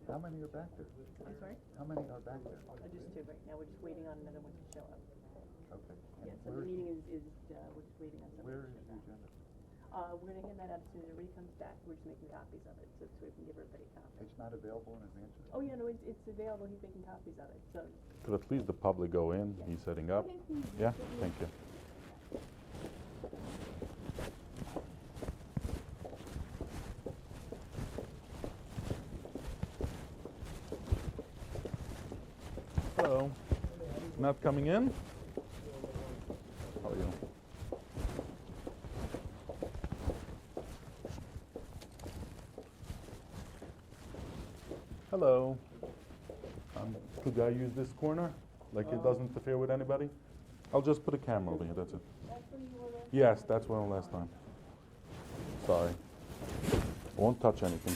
How many are back there? I'm sorry? How many are back there? Just two right now. We're just waiting on another one to show up. Okay. Yeah, And so the meeting is we're just waiting on somebody where to is show the back. agenda? We're gonna hand that out as soon as everybody comes back. We're just making copies of it, so we can give everybody a copy. It's not available in advance? Oh, yeah, no, it's available. He's making copies of it, so. Could at least the public go in? He's setting up. Yeah, thank you. Hello. Not coming in? How are you? Hello. Could I use this corner? Like it doesn't interfere with anybody? I'll just put a camera over here, that's it. Yes, that's where I was last time. Sorry. I won't touch anything.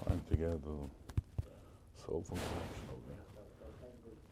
Trying to get the cell phone connection over here.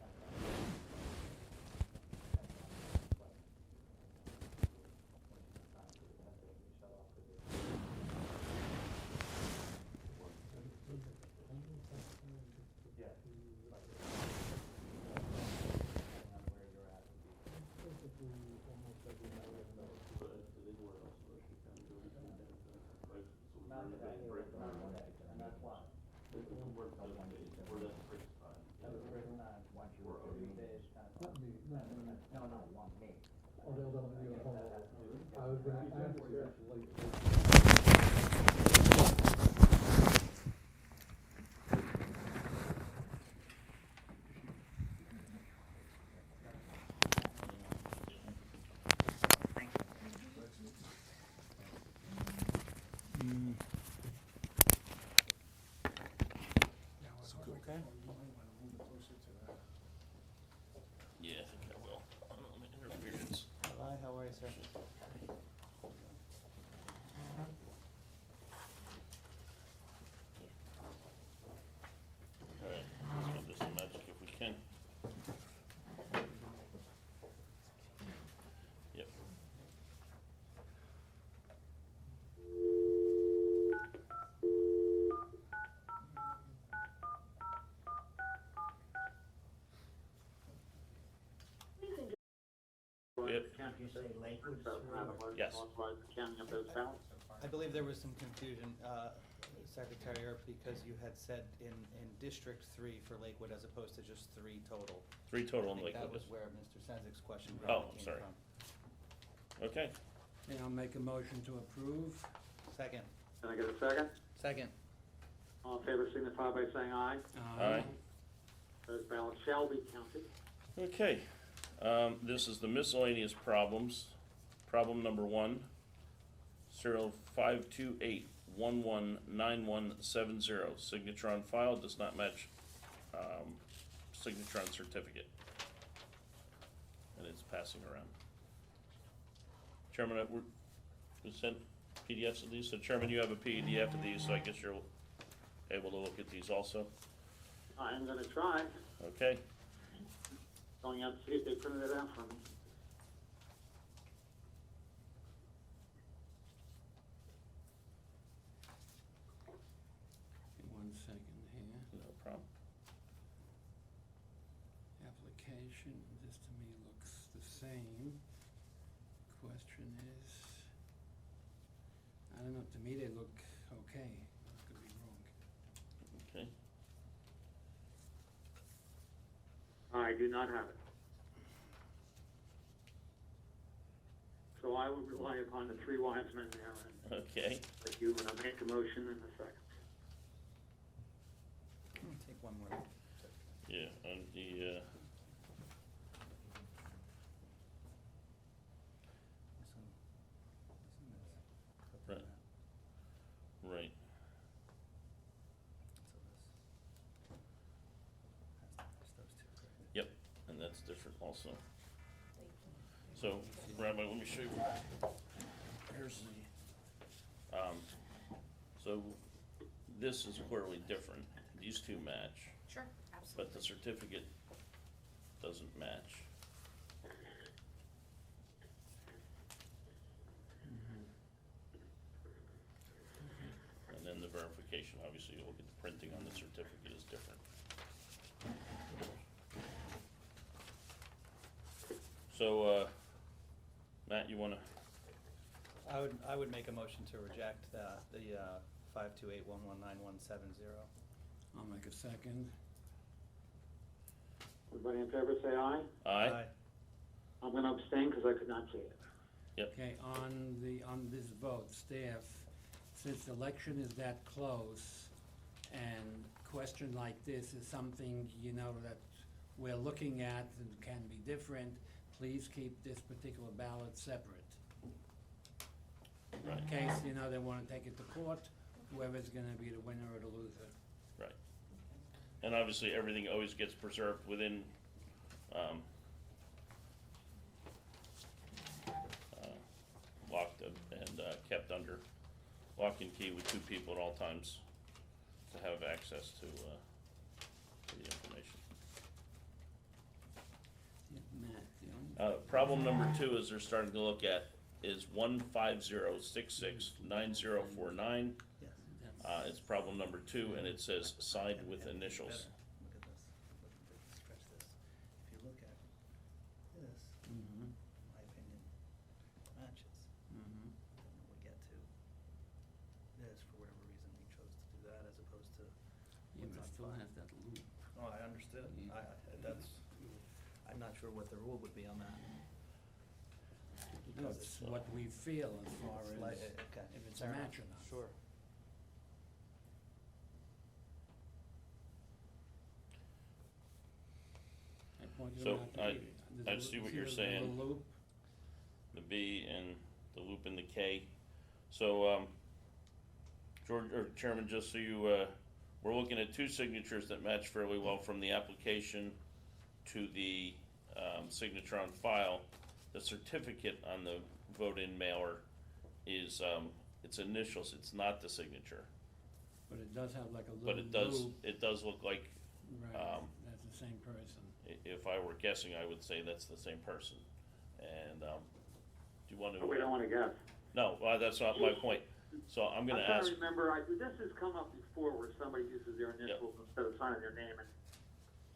Okay. Yeah, I think I will. I don't want interference. Hi, how are you, sir? Mr. Madam, Yes. authorize the counting of those ballots. I believe there was some confusion, Secretary Earp, because you had said in District 3 for Lakewood as opposed to just 3 total. 3 total in I think that Lakewood. was where Mr. Senzik's question Oh, probably I'm came sorry. from. Okay, Okay, I'll make a motion to approve. Second. Can I get a second? Second. All in favor signify by saying aye. aye. Those ballots shall be counted. Okay, this is the miscellaneous problems. Problem number 1, serial 528119170. Signature on file does not match signature on certificate. And it's passing around. Chairman, we sent PDFs of these, so Chairman, you have a PDF of these, so I guess you're able to look at these also. I am gonna try, Okay, going out to see if they printed it out for me. One second here. no problem. Application, this to me looks the same. Question is, I don't know, to me they look okay. I could be wrong. Okay, I do not have it. So I would rely upon the 3 wise men there, and okay. that you make a motion in a second. Take one more. Yeah, on the, This one. Right. right, yep, and that's different also. So, Rabbi, let me show you. Here's the, so this is clearly different. These two match, Sure, but absolutely. the certificate doesn't match. And then the verification, obviously, you look at the printing on the certificate is different. So, Matt, you wanna, I would make a motion to reject the 528119170. I'll make a second. Everybody in favor say aye. aye? I'm gonna abstain because I could not see it. Okay, on this vote, staff, since the election is that close, and question like this is something, you know, that we're looking at and can be different, please keep this particular ballot separate. Right. In case, you know, they wanna take it to court, whoever's gonna be the winner or the loser. Right. And obviously, everything always gets preserved within, locked and kept under lock and key with 2 people at all times to have access to the information. Yeah, Matt, the only. Problem number 2 is they're starting to look at is 150669049. Yes. It's problem number 2, and it says signed with initials. Look at this. Stretch this. If you look at this, Mhm, in my opinion, matches. mhm. Then we get to this, for whatever reason, we chose to do that as opposed to Yeah, what's but on it still file. has that loop. Oh, I understood. Yeah. I'm not sure what the rule would be on that. No, it's what we feel as far It's as like, okay, if it's a fair enough. match or not. Sure. I pointed So, them out to I- you. There's a I see what you're there's a little saying. loop. The B and the loop in the K. So, George, or Chairman, just so you, we're looking at 2 signatures that match fairly well from the application to the, signature on file. The certificate on the vote-in mailer is, it's initials, it's not the signature. But it does have like a little But loop. it does look like, Right, that's the same person. if I were guessing, I would say that's the same person. And, do you want to? But we don't wanna guess. No, that's not my point. So I'm gonna I'm trying ask, to remember, this has come up before where somebody uses their initials instead of signing their name. And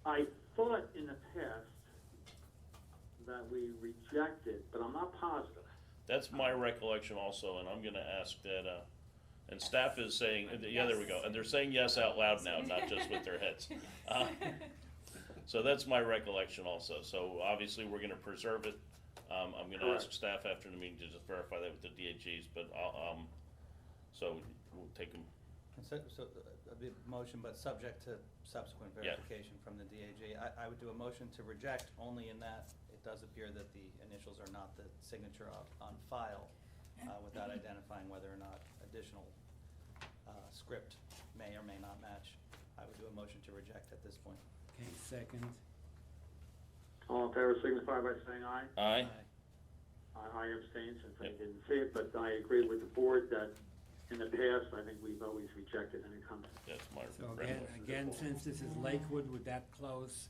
I thought in the past that we rejected, but I'm not positive, That's my recollection also, and I'm gonna ask that, and staff is saying, yeah, there we go, and they're saying yes out loud now, not just with their heads. So that's my recollection also, so obviously we're gonna preserve it. I'm gonna ask Correct. staff after the meeting to just verify that with the DHEs, but I'll, so we'll take them, And so, a big motion, but subject to subsequent Yeah. verification from the DAG. I would do a motion to reject only in that it does appear that the initials are not the signature on file, without identifying whether or not additional, script may or may not match. I would do a motion to reject at this point. Okay, second. All in favor signify by saying aye. aye? I abstain since I Yep. didn't see it, but I agree with the board that in the past, I think we've always rejected any comes. That's my So recollection. again, since this is Lakewood with that close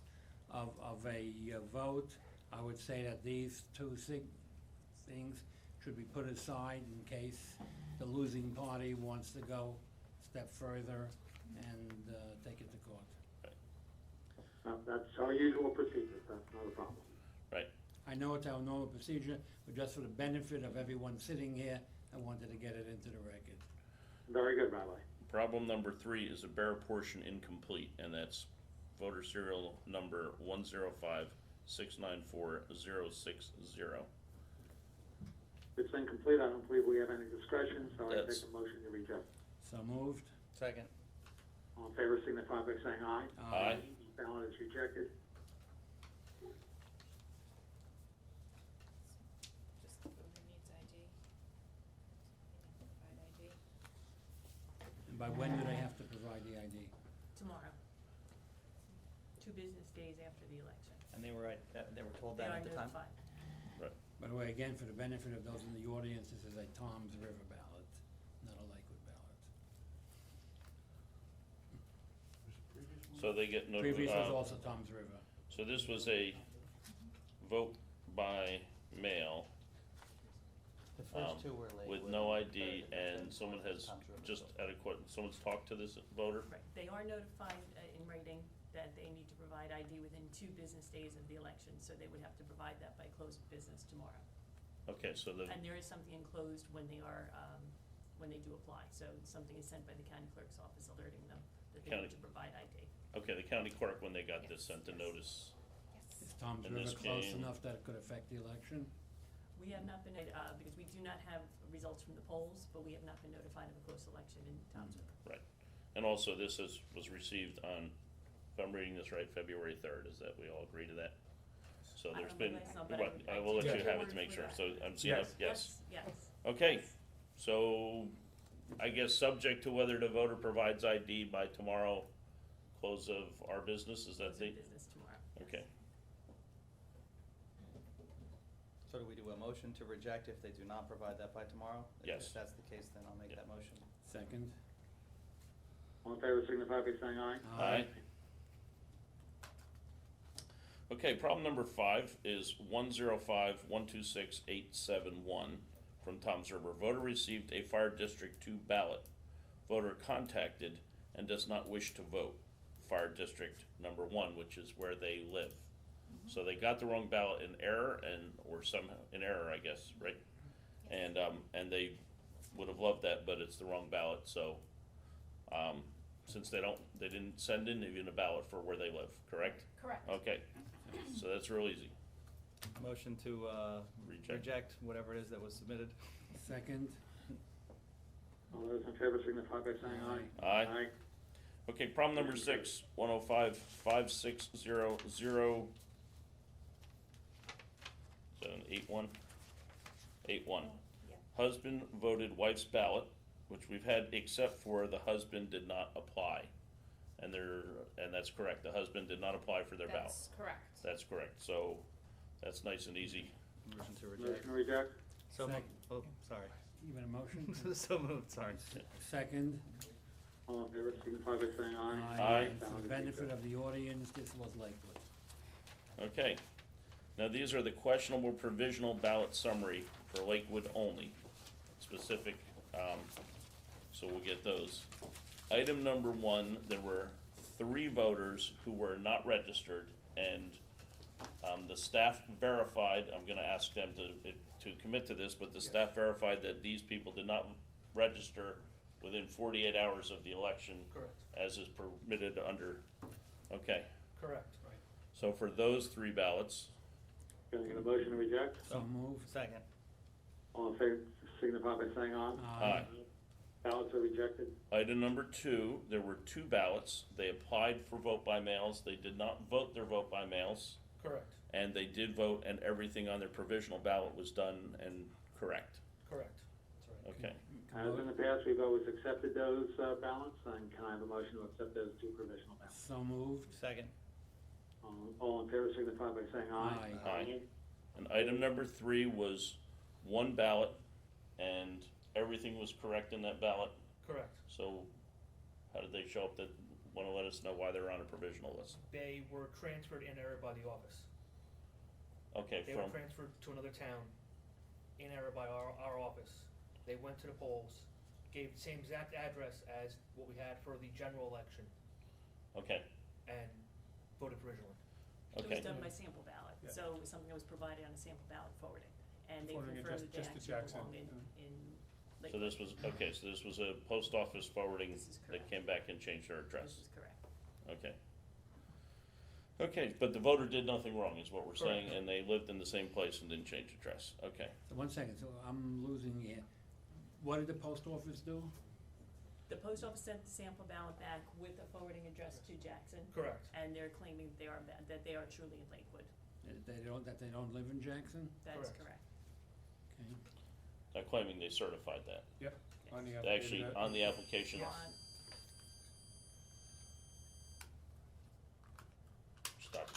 of a vote, I would say that these two things should be put aside in case the losing party wants to go a step further and take it to court. That's our usual procedure, that's not a problem. Right, I know it's our normal procedure, but just for the benefit of everyone sitting here, I wanted to get it into the record. Very good, Rabbi. problem number 3 is a bare portion incomplete, and that's voter serial number 105-694-060. It's incomplete, I don't believe we have any discretion, so I That's- take a motion to reject. So moved? Second. All in favor signify by saying aye. Aye. Ballot is rejected. Just the voter needs ID. They need to provide ID. And by when do they have to provide the ID? Tomorrow. 2 business days after the election. And they were told They that are at the time? notified. By the way, again, for the benefit of those in the audience, this is a Tom's River ballot, not a Lakewood ballot. So they get Previous was notified. also Tom's River. So this was a vote by mail The first two were with Lakewood. no The ID, third and someone has Tom's River. just adequate, someone's talked to this voter? Right, they are notified in writing that they need to provide ID within 2 business days of the election, so they would have to provide that by close of business tomorrow. Okay, so the, And there is something enclosed when they are, when they do apply, so something is sent by the county clerk's office alerting them that they County- need to provide ID. okay, the county clerk, when they got this, Yes, sent a yes. notice. Yes. Is Tom's And River this close came- enough that it could affect the election? We have not been, because we do not have results from the polls, but we have not been notified of a close election in Toms River. Right. And also, this was received on, if I'm reading this right, February 3rd, is that, we all agree to that? So I there's don't been, believe so, but I what, would- I I will let take you your have it word to make for sure, that. so I'm seeing, Yes. yes. Yes. Okay, so I guess subject to whether the voter provides ID by tomorrow, close of our business, is that Close of the? business tomorrow. yes. Okay, So do we do a motion to reject if they do not provide that by tomorrow? Yes. If that's the case, then I'll make Yeah. that motion. Second? All in favor signify by saying aye. Aye. Okay, problem number 5 is 105-126-871 from Toms River. Voter received a Fire District 2 ballot. Voter contacted and does not wish to vote. Fire District number 1, which is where they live. So they got the wrong ballot in error or somehow, in error, I guess, right? And they would have loved that, but it's the wrong ballot, so, since they didn't send in even a ballot for where they live, correct? Correct. Okay, so that's real easy. Motion to, reject whatever it is that was submitted. Second? All those in favor signify by saying aye. Aye. Okay, problem number 6, 105-5600, is that an 8-1? 8-1. Yeah. Husband voted wife's ballot, which we've had, except for the husband did not apply. And that's correct, the husband did not apply for their ballot. That's correct. That's correct, so that's nice and easy. Motion to Motion reject. to reject. So moved. Second. Oh, sorry. Even a motion? So moved, sorry. Second? All in favor signify by saying aye. Aye. And for the benefit of the audience, this was Lakewood. Okay, now these are the questionable provisional ballot summary for Lakewood only, specific, so we'll get those. Item number 1, there were 3 voters who were not registered, and the staff verified, I'm gonna ask them to to commit to this, but the staff verified that these people did not register within 48 hours of the election. Correct. As is permitted under, okay. Correct. Right. So for those 3 ballots, Can I get a motion to reject? So moved. Second. All in favor, signify by saying aye. Aye. Ballots are rejected. Item number 2, there were 2 ballots. They applied for vote by mails. They did not vote their vote by mails. Correct. And they did vote, and everything on their provisional ballot was done and correct. Correct. That's right. Okay. As in the past, we've always accepted those ballots, and can I have a motion to accept those 2 provisional ballots? So moved. Second. All in favor, signify by saying aye. Aye. Aye. And item number 3 was 1 ballot, and everything was correct in that ballot. Correct. So how did they show up? That want to let us know why they're on a provisional list? They were transferred in error by the office. Okay, They from, were transferred to another town in error by our office. They went to the polls, gave the same exact address as what we had for the general election, okay, and voted provisionally. It okay. was done by sample ballot, Yeah. so it was something that was provided on a sample ballot forwarding. And they Forwarding it confirmed that they just to actually Jackson, belong in So Lakewood. this was, okay, so this was a post office forwarding This is that correct. came back and changed their This address. is correct. Okay. Okay, but the voter did nothing wrong, is what we're saying, Correct. and they lived in the same place and didn't change address. Okay. So 1 second, so I'm losing here. What did the post office do? The post office sent the sample ballot back with a forwarding address to Jackson, Correct. and they're claiming that they are truly in Lakewood. That they don't live in Jackson? That is Correct. correct. Okay. Not claiming they certified that. Yep, on the Actually, application. on the application. On- Stop.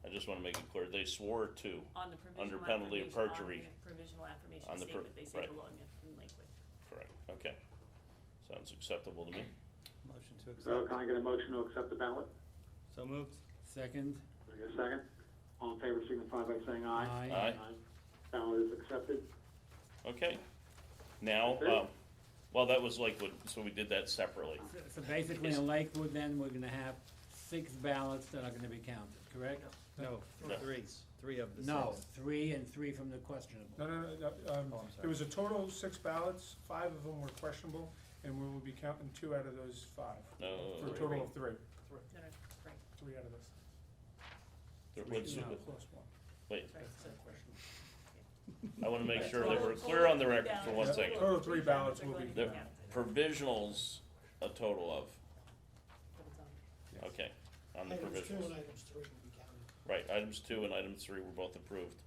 I just wanna make it clear, they swore to, On the provisional penalty of affirmation, perjury. on the provisional affirmation On the statement, they say right. belong in Lakewood. correct, okay. Sounds acceptable to me. Motion to So accept. can I get a motion to accept the ballot? So moved. Second? Can I get a second? All in favor, signify by saying aye. Aye. Aye. Ballot is accepted. Okay. Now, That's it? well, that was Lakewood, so we did that separately. So basically in Lakewood then, we're gonna have 6 ballots that are gonna be counted, correct? No, No. 3. 3 of the 6. No, 3 and 3 from the questionable. No, Oh, I'm sorry. there was a total of 6 ballots, 5 of them were questionable, and we will be counting 2 out of those 5. No, For a total of 3, No, right, 3 out of this. what's, No. Plus 1. wait, right, so. I wanna make sure that Total- we're clear on the total record for three 1 ballots. second. Total 3 ballots Are will going be to The counted. provisionals, a total of, But it's on. Yes. okay, on the provisionals. Items 2 and items 3 will be counted. Right, items 2 and items 3 were both approved,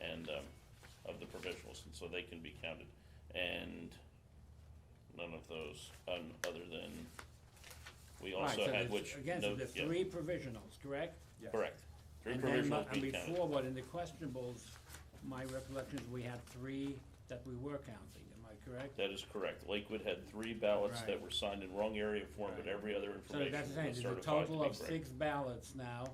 and, of the provisionals, and so they can be counted. And none of those, other than, we Right, also so had there's- which, Again, so no, there's yeah, 3 provisionals, correct? Yes. correct. 3 And then, provisionals and be counted. before, what, in the questionables, my recollection is we had 3 that we were counting, am I correct? That is correct. Lakewood had 3 ballots that Right. were signed in wrong area form, but Right. every other So information that's was the thing, there's a certified to total be of correct. 6 ballots now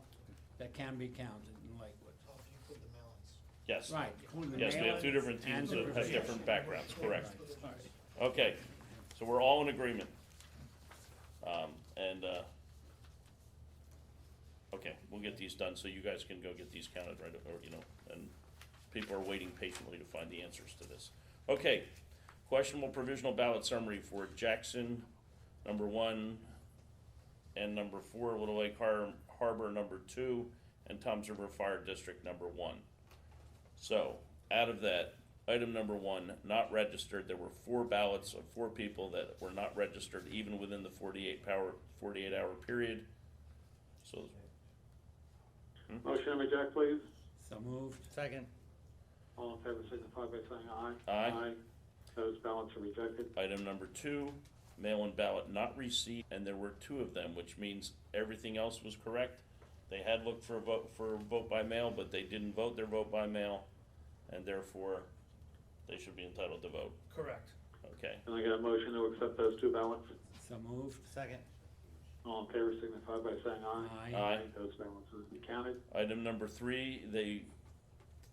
that can be counted in Lakewood. So if you include the mail-ins. Yes. Right, including the Yes, we have 2 mail-ins different and teams the that have provisionals. different backgrounds, correct. Right, all right. Okay, so we're all in agreement. Okay, we'll get these done, so you guys can go get these counted, right, or, and people are waiting patiently to find the answers to this. Okay, questionable provisional ballot summary for Jackson, number 1, and number 4, Little Lake Harbor, number 2, and Toms River Fire District, number 1. So, out of that, item number 1, not registered, there were 4 ballots of 4 people that were not registered even within the 48-hour period. So, Motion to reject, please. So moved. Second. All in favor, signify by saying aye. Aye. Those ballots are rejected. item number 2, mail-in ballot not received, and there were 2 of them, which means everything else was correct. They had looked for a vote by mail, but they didn't vote their vote by mail, and therefore, they should be entitled to vote. Correct. Okay, Can I get a motion to accept those 2 ballots? So moved. Second. All in favor, signify by saying aye. Aye. Those ballots will be counted. item number 3, they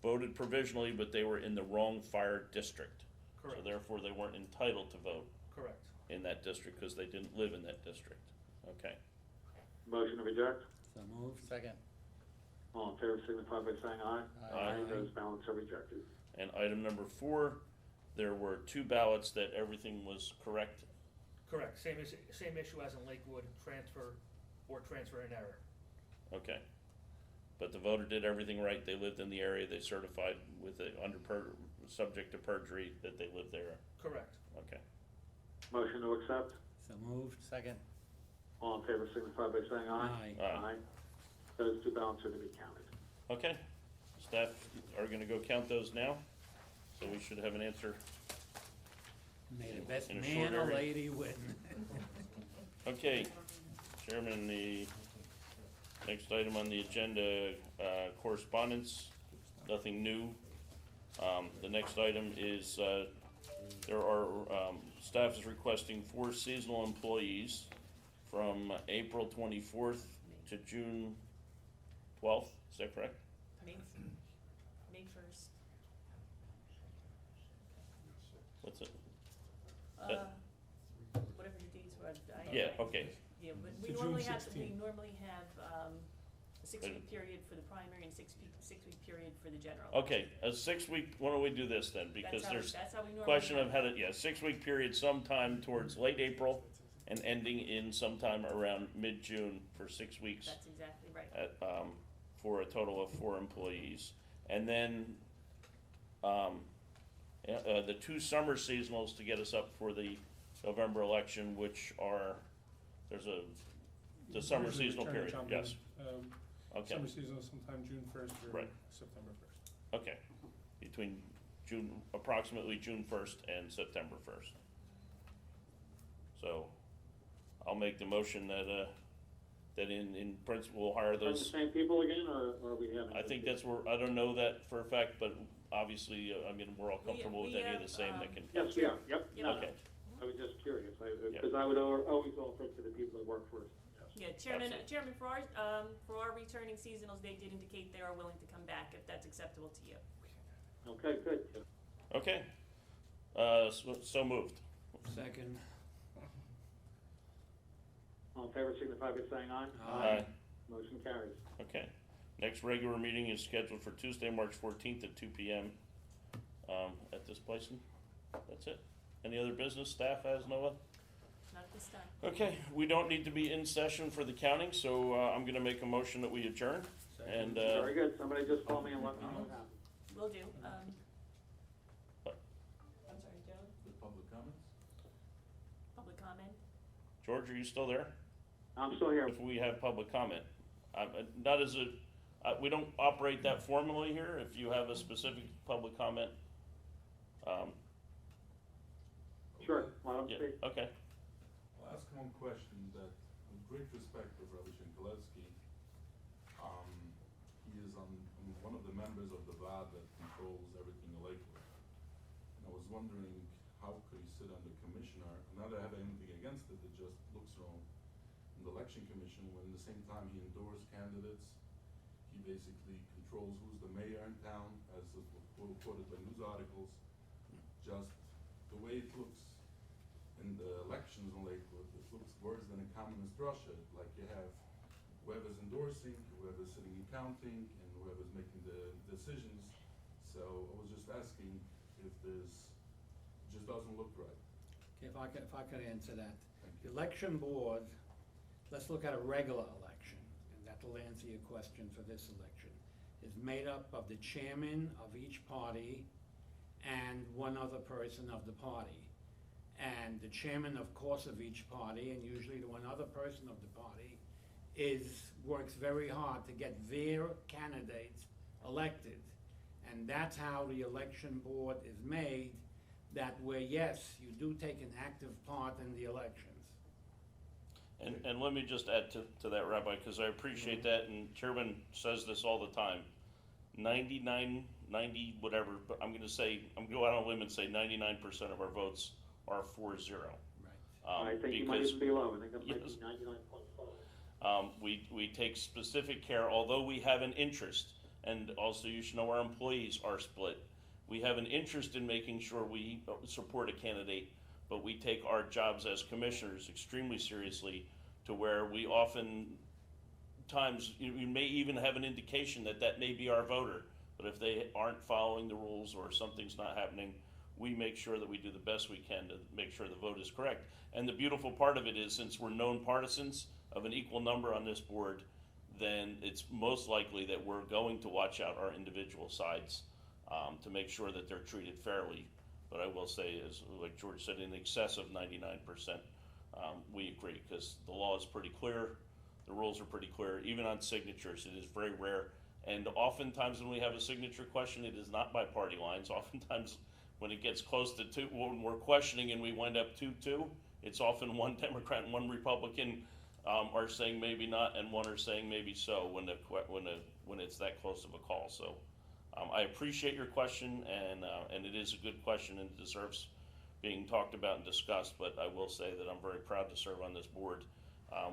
voted provisionally, but they were in the wrong fire district. So Correct. therefore, they weren't entitled to vote Correct. in that district, because they didn't live in that district. Okay, Motion to reject. So moved. Second. All in favor signify by saying aye. Aye. Those ballots are rejected. And item number 4, there were 2 ballots that everything was correct. Correct, same issue as in Lakewood, transfer or transfer in error. Okay. But the voter did everything right. They lived in the area. They certified with it subject to perjury that they lived there. Correct. Okay. Motion to accept. So moved. Second. All in favor signify by saying aye. Aye. Aye. Those 2 ballots are to be counted. Okay. Staff are gonna go count those now. So we should have an answer. May the best In a short man or area. lady win. Okay, Chairman, the next item on the agenda, correspondence, nothing new. The next item is, there are, staff is requesting 4 seasonal employees from April 24th to June 12th, is that correct? May 1st. What's it? Whatever your dates were, Yeah, okay, Yeah, but To we June normally have, 16. a 6-week period for the primary and 6-week period for the general. okay, a 6-week, why don't we do this then, because there's That's how we normally question of have how to, 6-week period sometime towards late April and ending in sometime around mid-June for 6 weeks. That's exactly right. At, for a total of 4 employees. And then, the 2 summer seasonals to get us up for the November election, which are, the summer Usually seasonal returning period, gentlemen. yes, okay, Summer seasonal sometime June 1st or Right. September 1st. okay. Between approximately June 1st and September 1st. So, I'll make the motion that, that in principle, we'll hire Are the those. same people again, or are we having? I think that's where, I don't know that for a fact, but obviously, we're all comfortable with we any of the have, same that can. Yes, we are, yep. Yep. Okay, I was just curious, because I would always offer it to the people that work for us. Yeah, Chairman, Absolutely. for our returning seasonals, they did indicate they are willing to come back if that's acceptable to you. Okay, good. okay, so moved. Second. All in favor signify by saying aye. Aye. Motion carries. Okay, next regular meeting is scheduled for Tuesday, March 14th at 2 p.m. At this place, and that's it. Any other business staff has, Noah? Not at this time. Okay, we don't need to be in session for the counting, so I'm gonna make a motion that we adjourn. And, Very good. Somebody just call me and let me know what happened. Will do. What? I'm sorry, Joe, Public comments? public comment? George, are you still there? I'm still here. If we have public comment, not as a, we don't operate that formally here. If you have a specific public comment, Sure, why don't yeah, you? okay. I'll ask one question that, with great respect of Rabbi Shinkolevsky, he is one of the members of the VAD that controls everything in Lakewood. And I was wondering, how could he sit under commissioner, not that I have anything against it, it just looks wrong, in the election commission, when at the same time he endorsed candidates, he basically controls who's the mayor in town, as was quoted by news articles. Just the way it looks in the elections in Lakewood, it looks worse than a communist Russia. Like you have whoever's endorsing, whoever's sitting in counting, and whoever's making the decisions. So I was just asking if there's, it just doesn't look right. Okay, if I could answer that. Thank The you. election board, let's look at a regular election, and that'll answer your question for this election, is made up of the chairman of each party and one other person of the party. And the chairman, of course, of each party, and usually the one other person of the party, works very hard to get their candidates elected. And that's how the election board is made, that where, yes, you do take an active part in the elections. And let me just add to that, Rabbi, because I appreciate that, and Chairman says this all the time. 90, whatever, but I'm gonna go out on a limb and say 99% of our votes are 4-0. Right. I think you might because- even be low. I think it might Yes. be 99.5. We take specific care, although we have an interest, and also you should know our employees are split. We have an interest in making sure we support a candidate, but we take our jobs as commissioners extremely seriously, to where we often oftentimes, you may even have an indication that that may be our voter, but if they aren't following the rules or something's not happening, we make sure that we do the best we can to make sure the vote is correct. And the beautiful part of it is, since we're known partisans of an equal number on this board, then it's most likely that we're going to watch out our individual sides to make sure that they're treated fairly. But I will say, as like George said, in excess of 99%, we agree, because the law is pretty clear, the rules are pretty clear. Even on signatures, it is very rare. And oftentimes when we have a signature question, it is not by party lines. Oftentimes when it gets close to two, when we're questioning and we wind up 2-2, it's often one Democrat and one Republican are saying maybe not, and one are saying maybe so when it's that close of a call. So I appreciate your question, and it is a good question and deserves being talked about and discussed. But I will say that I'm very proud to serve on this board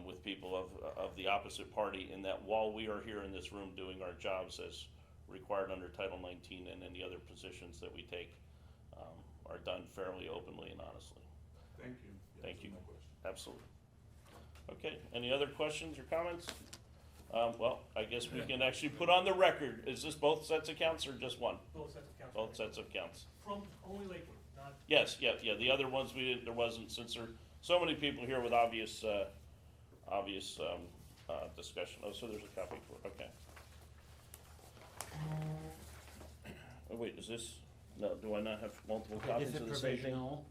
with people of the opposite party, in that while we are here in this room doing our jobs as required under Title 19 and any other positions that we take, are done fairly, openly, and honestly. Thank you. Thank you. Absolutely. Okay, any other questions or comments? Well, I guess we can actually put on the record, is this both sets of counts or just one? Both sets of counts. Both sets of counts. From only Lakewood, not. Yes, yeah, the other ones there wasn't, since there are so many people here with obvious discussion. Oh, so there's a copy for it, okay. Oh, wait, is this, no, do I not have multiple copies Is it of the same thing? provisional?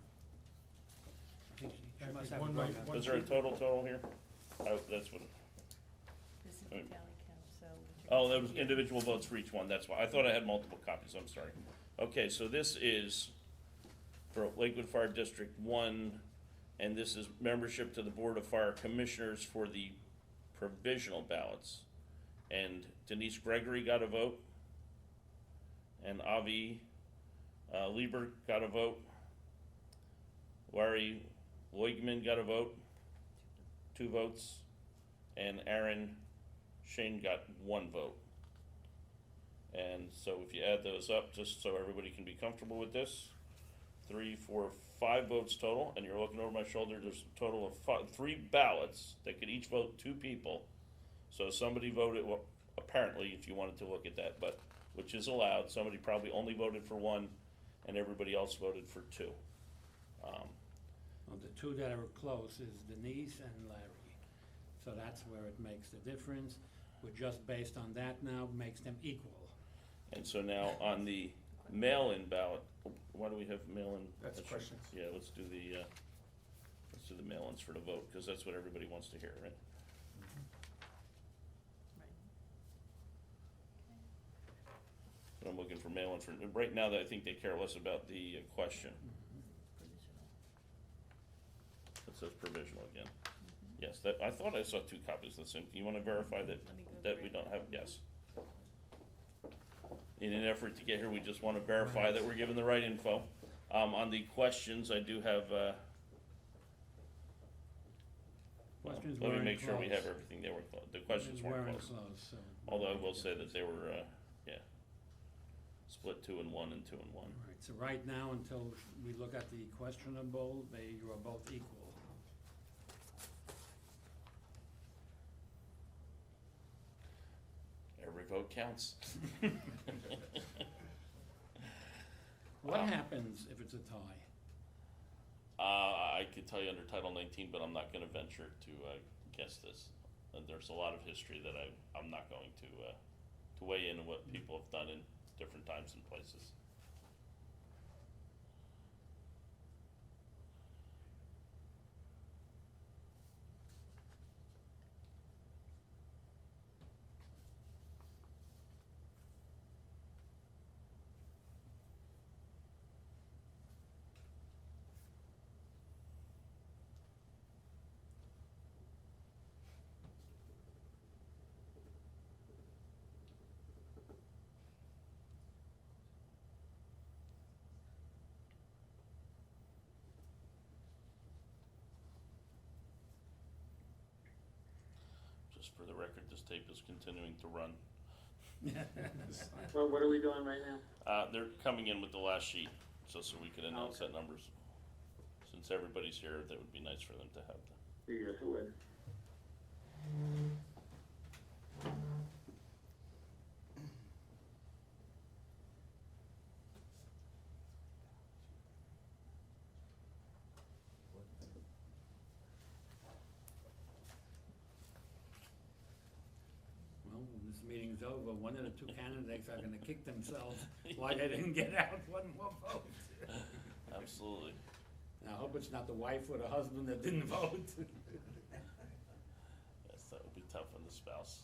I think she must have One it by right. one. Is there a total here? Oh, that's what, This is the tally count, so. oh, there was individual votes for each one, that's why. I thought I had multiple copies, I'm sorry. Okay, so this is for Lakewood Fire District 1, and this is membership to the Board of Fire Commissioners for the provisional ballots. And Denise Gregory got a vote, and Avi Lieber got a vote. Larry Leugman got a vote, 2 votes, and Aaron Shane got 1 vote. And so if you add those up, just so everybody can be comfortable with this, 3, 4, 5 votes total, and you're looking over my shoulder, there's a total of 3 ballots that could each vote 2 people. So somebody voted, well, apparently, if you wanted to look at that, but, which is allowed, somebody probably only voted for 1, and everybody else voted for 2. Well, the 2 that are close is Denise and Larry. So that's where it makes the difference. We're just based on that now, makes them equal. And so now on the mail-in ballot, why do we have mail-in? That's questions. Yeah, let's do the mail-ins for the vote, because that's what everybody wants to hear, right? But I'm looking for mail-in for, right now, I think they care less about the question. It says provisional again. Yes, that, I thought I saw 2 copies of the same. You wanna verify that, Let me go that through we it. don't have, yes. In an effort to get here, we just wanna verify that we're given the right info. On the questions, I do have, Questions let me weren't make sure we close. have everything. They were close. The questions weren't close. So. Although I will say that they were, split 2 and 1 and 2 and 1. Right, so right now, until we look at the questionable, you are both equal. Every vote counts. What happens if it's a tie? I could tell you under Title 19, but I'm not gonna venture to, guess this. And there's a lot of history that I'm not going to weigh in on what people have done in different times and places. Just for the record, this tape is continuing to run. Well, what are we doing right now? They're coming in with the last sheet, just so we can announce Okay. that numbers. Since everybody's here, that would be nice for them to have them. Yes, it would. Well, when this meeting's over, one of the two candidates are gonna kick themselves why they didn't get out one more vote. Absolutely. And I hope it's not the wife or the husband that didn't vote. Yes, that would be tough on the spouse.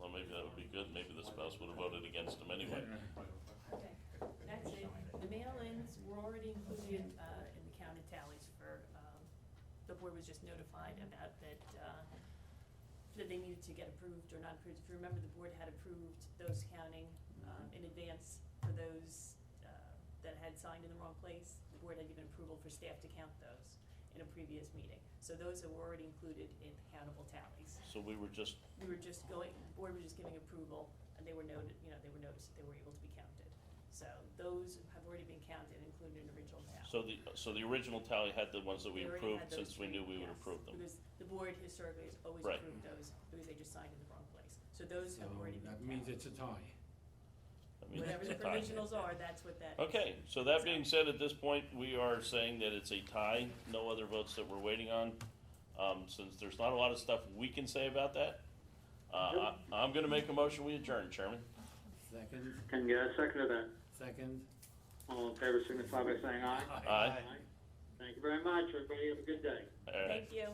Well, maybe that would be good. Maybe the spouse would have voted against him anyway. Okay, that's it. The mail-ins were already included, in the counted tallies for, the board was just notified about that, that they needed to get approved or not approved. If you remember, the board had approved those counting, in advance for those, that had signed in the wrong place. The board had given approval for staff to count those in a previous meeting. So those were already included in the countable tallies. So we were just, We were just going, the board was just giving approval, and they were noted, they were noticed that they were able to be counted. So those have already been counted, included in the original tally. so the original tally had the ones that we already approved had those since we three, knew we would yes, approve them. Because the board historically has always Right. approved those, because they just signed in the wrong place. So those So have already been that means counted. it's a tie. I mean, Whatever the it's a tie. provisionals are, that's what that is. Okay, so that being said, at this point, we are saying that it's a tie, no other votes that we're waiting on. Since there's not a lot of stuff we can say about that, I'm gonna make a motion, we adjourn, Chairman. Second, Can you get a second of that? second. All in favor, signify by saying aye. Aye. Thank you very much, everybody, have a good day. All right. Thank you.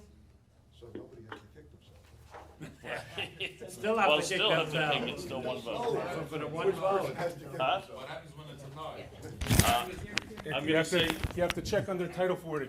So nobody has to kick themselves. Still have Well, to kick still have to themselves. kick, it's still one vote. So for the one vote. Has to kick Huh? themselves. I'm gonna say, You have to check under Title 40.